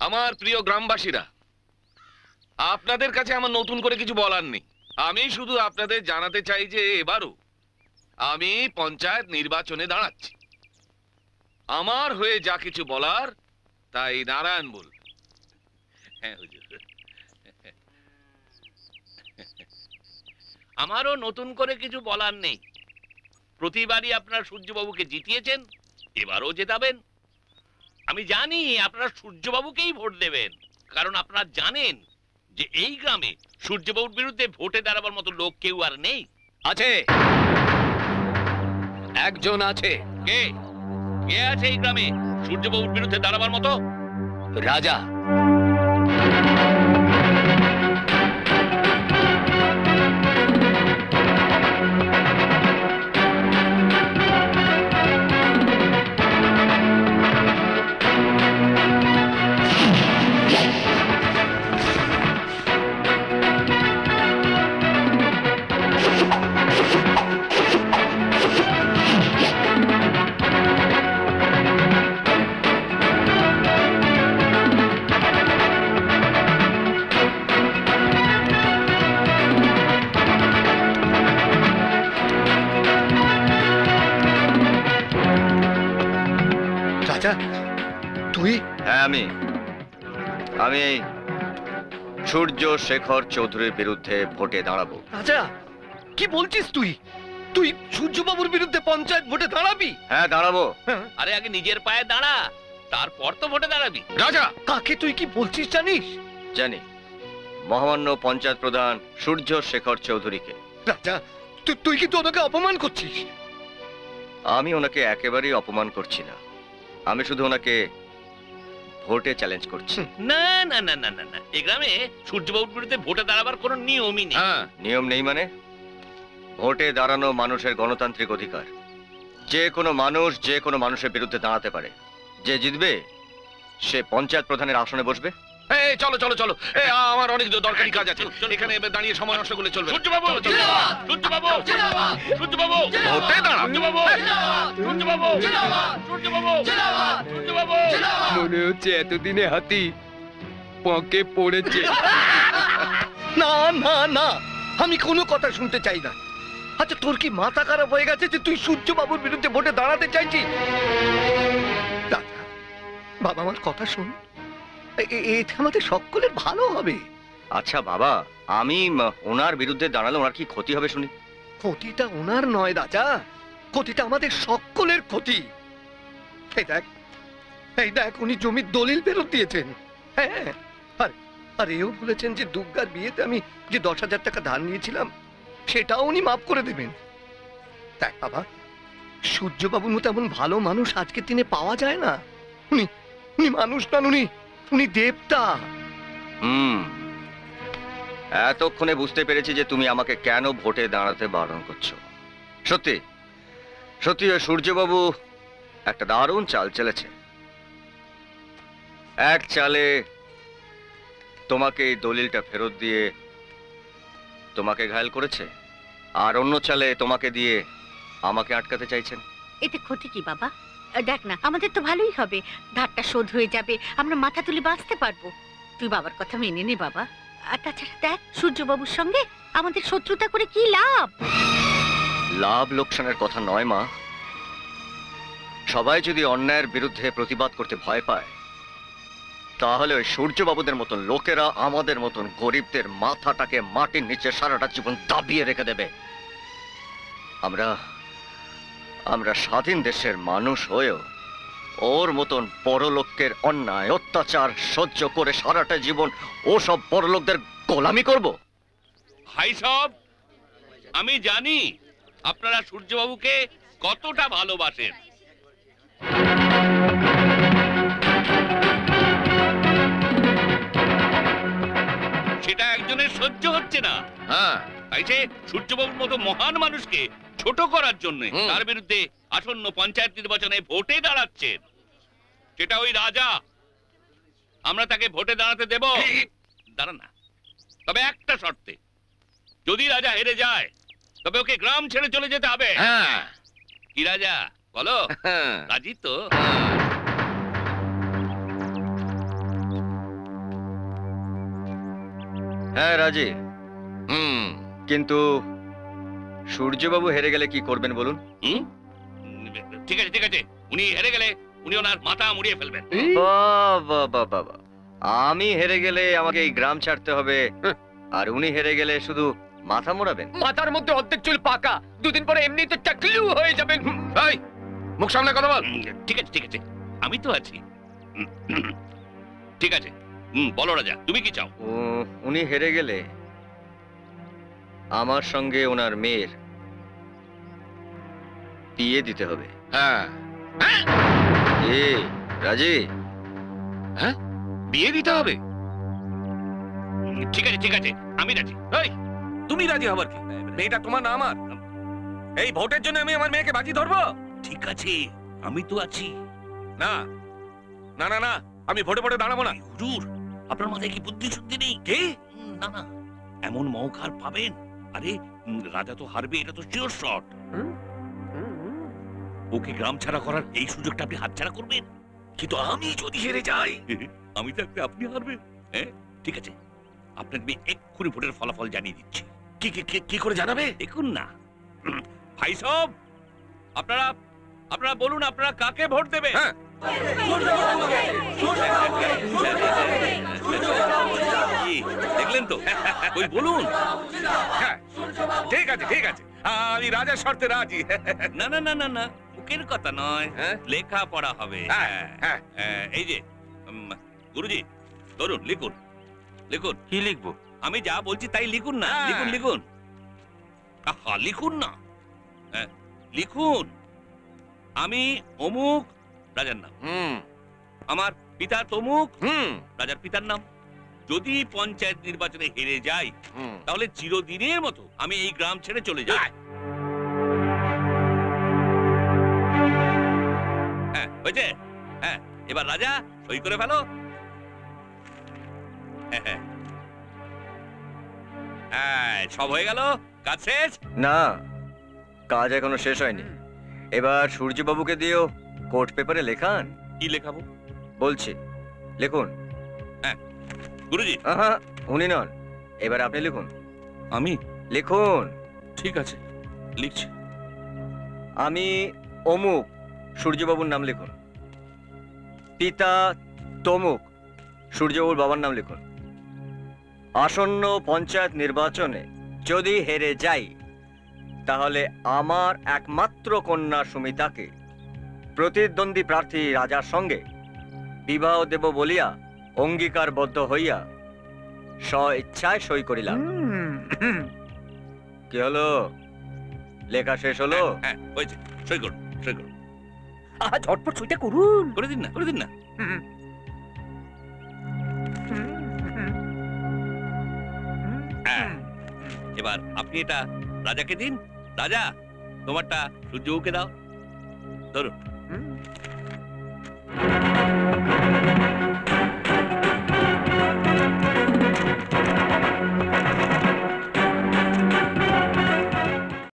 আমার প্রিয় গ্রামবাসীরা, আপনাদের কাছে আমার নতুন করে কিছু বলার নেই। আমি শুধু আপনাদের জানাতে চাই যে এবারও আমি পঞ্চায়েত নির্বাচনে দাঁড়াচ্ছি। আমার হয়ে যা কিছু বলার তাই নারায়ণ বল। হ্যাঁ হুজুর। আমারও নতুন করে কিছু বলার নেই। প্রতিবারই আপনারা সূর্যবাবুকে জিতিয়েছেন, এবারও জেতাবেন। আমি জানি আপনারা সূর্যবাবুকেই ভোট দেবেন, কারণ আপনারা জানেন যে এই গ্রামে সূর্যবাবুর বিরুদ্ধে ভোটে দাঁড়াবার মতো লোক কেউ আর নেই। আছে, একজন আছে। কে কে আছে এই গ্রামে সূর্যবাবুর বিরুদ্ধে দাঁড়াবার মতো? রাজা। তুই? হ্যাঁ, আমি সূর্য শেখর চৌধুরীর বিরুদ্ধে ভোটে দাঁড়াবো। রাজা, কি বলছিস তুই? তুই সূর্যবাবুর বিরুদ্ধে পঞ্চায়েত ভোটে দাঁড়াবি? হ্যাঁ, দাঁড়াবো। আরে আগে নিজের পায়ে দাঁড়া, তারপর তো ভোটে দাঁড়াবি। রাজা, কাকে তুই কি বলছিস জানিস? জানি, মহামান্য পঞ্চায়েত প্রধান সূর্য শেখর চৌধুরীকে। রাজা, তুই কিন্তু ওনাকে অপমান করছিস। আমি ওনাকে একেবারেই অপমান করছি না, আমি শুধু ওনাকে ভোটে চ্যালেঞ্জ করছি। না না না না না না, এই গ্রামে সূর্যবাবুর বিরুদ্ধে ভোটে দাঁড়াবার কোনো নিয়মই নেই। নিয়ম নেই মানে? ভোটে দাঁড়ানো মানুষের গণতান্ত্রিক অধিকার। যে কোনো মানুষ যে কোনো মানুষের বিরুদ্ধে দাঁড়াতে পারে। যে জিতবে সে পঞ্চায়েত প্রধানের আসনে বসবে। এই চলো চলো চলো, আমার অনেক দরকারি কাজ আছে, এখানে দাঁড়িয়ে সময় নষ্ট করলে চলবে। সূর্যবাবু, সূর্যবাবু, সূর্যবাবু, ভোটে দাঁড়া। সূর্যবাবু, সূর্যবাবু, সূর্যবাবু, সূর্যবাবু। মনে হচ্ছে এতদিনে হাতি পকে পড়েছে। না না না, আমি কোনো কথা শুনতে চাই না। আচ্ছা, তোর কি মাথা খারাপ হয়ে গেছে যে তুই সূর্যবাবুর বিরুদ্ধে ভোটে দাঁড়াতে চাইছিস? বাবা, আমার কথা শোন, এতে আমাদের সকলের ভালো হবে। আচ্ছা বাবা, আমি ওনার বিরুদ্ধে দাঁড়ালে ওনার কি ক্ষতি হবে শুনি? ক্ষতিটা ওনার নয় রাজা, ক্ষতিটা আমাদের সকলের ক্ষতি। এই দেখ, উনি জমির দলিল ফেরত দিয়েছেন। হ্যাঁ, আর এও বলেছেন যে দুর্গার বিয়েতে আমি যে 10,000 টাকা ধার নিয়েছিলাম সেটাও উনি মাফ করে দেবেন। দেখ বাবা, সূর্যবাবুর মতো এমন ভালো মানুষ আজকের দিনে পাওয়া যায় না। উনি মানুষ নন, উনি দেবতা। এতক্ষণে বুঝতে পেরেছি যে তুমি আমাকে কেন ভোটে দাঁড়াতে বারণ করছো। সত্যি সত্যি ওই সূর্যবাবু একটা দারুণ চাল চলেছে। এক চালে তোমাকে এই দলিলটা ফেরত দিয়ে তোমাকে ঘায়েল করেছে, আর অন্য চালে তোমাকে দিয়ে আমাকে আটকাতে চাইছেন। এতে ক্ষতি কি বাবা? দেখ না, আমাদের তো ভালোই হবে, ধারটা শোধ হয়ে যাবে, আমরা মাথা তুলে বাঁচতে পারবো। তুই বাবার কথা মেনে নে বাবা। আর তাছাড়া দেখ, সূর্যবাবুর সঙ্গে আমাদের শত্রুতা করে কি লাভ? লাভ লোকসানের কথা নয় মা, সবাই যদি অন্যায়ের বিরুদ্ধে প্রতিবাদ করতে ভয় পায় তাহলে ওই সূর্যবাবুদের মতন লোকেরা আমাদের মতন গরিবদের মাথাটাকে মাটির নিচে সারাটা জীবন দাবিয়ে রেখে দেবে। আমরা স্বাধীন দেশের মানুষ হয়েও ওর মতন বড়লোকের অন্যায় অত্যাচার সহ্য করে সারাটা জীবন ও সব বড়লোকদের গোলামি করব? ভাই সব, আমি জানি আপনারা সূর্যবাবুকে কতটা ভালোবাসেন। সেটা একজনের সহ্য হচ্ছে না। তাই যে সূর্যবাবুর মতো মহান মানুষকে ছোট করার জন্য তার বিরুদ্ধে আসন্ন পঞ্চায়েত নির্বাচনে ভোটে দাঁড়াচ্ছেন। সেটা ওই রাজা। আমরা তাকে ভোটে দাঁড়াতে দেব? দাঁড়া না, তবে একটা শর্তে, যদি রাজা হেরে যায় তবে ওকে গ্রাম ছেড়ে চলে যেতে হবে। কি রাজা বলো, রাজি তো? হ্যাঁ রাজি, হুম কিন্তু সূর্যবাবু হেরে গেলে কি করবেন বলুন? হুম? ঠিক আছে ঠিক আছে, উনি হেরে গেলে উনি ওনার মাথা মুড়িয়ে ফেলবেন। বাবা বাবা বাবা, আমি হেরে গেলে আমাকে এই গ্রাম ছাড়তে হবে, আর উনি হেরে গেলে শুধু মাথা মোড়াবেন? মাথার মধ্যে অর্ধেক চুল পাকা, দুদিন পরে এমনি তো চাকলু হয়ে যাবেন। এই মুখ সামনে কথা বল। ঠিক আছে ঠিক আছে, আমি তো আছি। ঠিক আছে, বলো রাজা, তুমি কি চাও? উনি হেরে গেলে আমার সঙ্গে ওনার মেয়ের বিয়ে দিতে হবে। হ্যাঁ এ রাজি? হ্যাঁ বিয়ে দিতে হবে? ঠিক আছে ঠিক আছে, আমি রাজি। এই তুমি রাজি হবার কি? মেয়েটা তোমার না আমার? এই ভোটের জন্য আমি আমার মেয়েকে বাজি ধরবো? ঠিক আছে, আমি তো আছি। না না না না, আমি ভোটে ভোটে দাঁড়াবো না। হুজুর, আপনার মাথায় কি বুদ্ধি শুদ্ধি নেই? কি? না না, এমন মৌকা আর পাবেন? আরে রাজা তো হারবে, এটা তো শিওর শট। ওকে গ্রাম ছাড়া করার এই সুযোগটা আপনি হাতছাড়া করবেন? কিন্তু আমি যদি হেরে যাই? আমি থাকতে আপনি হারবেন? হ্যাঁ ঠিক আছে, আপনাকে আমি এক্ষুনি ভোটের ফলাফল জানিয়ে দিচ্ছি। কি কি কি করে জানাবে? দেখুন না। ভাই সব, আপনারা আপনারা বলুন আপনারা কাকে ভোট দেবেন? হ্যাঁ। কি, দেখলেন তো? ওই বলুন। হ্যাঁ ঠিক আছে ঠিক আছে, আমি রাজার শর্তে রাজি। না না না না না, মুখের কথা নয়, হ্যাঁ? লেখা পড়া হবে। হ্যাঁ, হ্যাঁ। এই যে গুরুজি, ধরুন লিখুন লিখুন। কি লিখবো? আমি যা বলছি তাই লিখুন না। হ্যাঁ। লিখুন লিখুন। আহা, লিখুন না। হ্যাঁ, লিখুন। আমি অমুক, রাজার নাম। হুম আমার পিতা তমুক, হুম রাজার পিতার নাম। যদি পঞ্চায়েত নির্বাচনে হেরে যাই, হুম। তাহলে চিরদিনের মতো আমি এই গ্রাম ছেড়ে চলে যাই। হ্যাঁ হয়েছে? হ্যাঁ, এবার রাজা সই করে ফেলো। হ্যাঁ হ্যাঁ হ্যাঁ, সব হয়ে গেল, কাজ শেষ। না, কাজ এখনো শেষ হয়নি। এবার সূর্যবাবুকে দিয়েও কোর্ট পেপারে লেখান। কি লেখাবো? বলছি, লিখুন। গুরুজি, আহা, উনি নন, এবার আপনি লিখুন। আমি? লিখুন। ঠিক আছে, লিখছি। আমি অমুক, সূর্যবাবুর নাম লিখুন। পিতা তমুক, সূর্যবাবুর বাবার নাম লিখুন। আসন্ন পঞ্চায়েত নির্বাচনে যদি হেরে যাই, তাহলে আমার একমাত্র কন্যা সুমিতাকে প্রতিদ্বন্দ্বী প্রার্থী রাজার সঙ্গে বিবাহ দেব বলিয়া অঙ্গীকারবদ্ধ হইয়া স্ব ইচ্ছায় সই করিলাম। কি হলো? লেখা শেষ হলো? হ্যাঁ হয়েছে, সই করুন সই করুন। ঝটপট সইটা করুন। করে দিন না, করে দিন না। হ্যাঁ, এবার আপনি এটা রাজাকে দিন। রাজা, তোমারটা সূর্যকে দাও। ধরুন।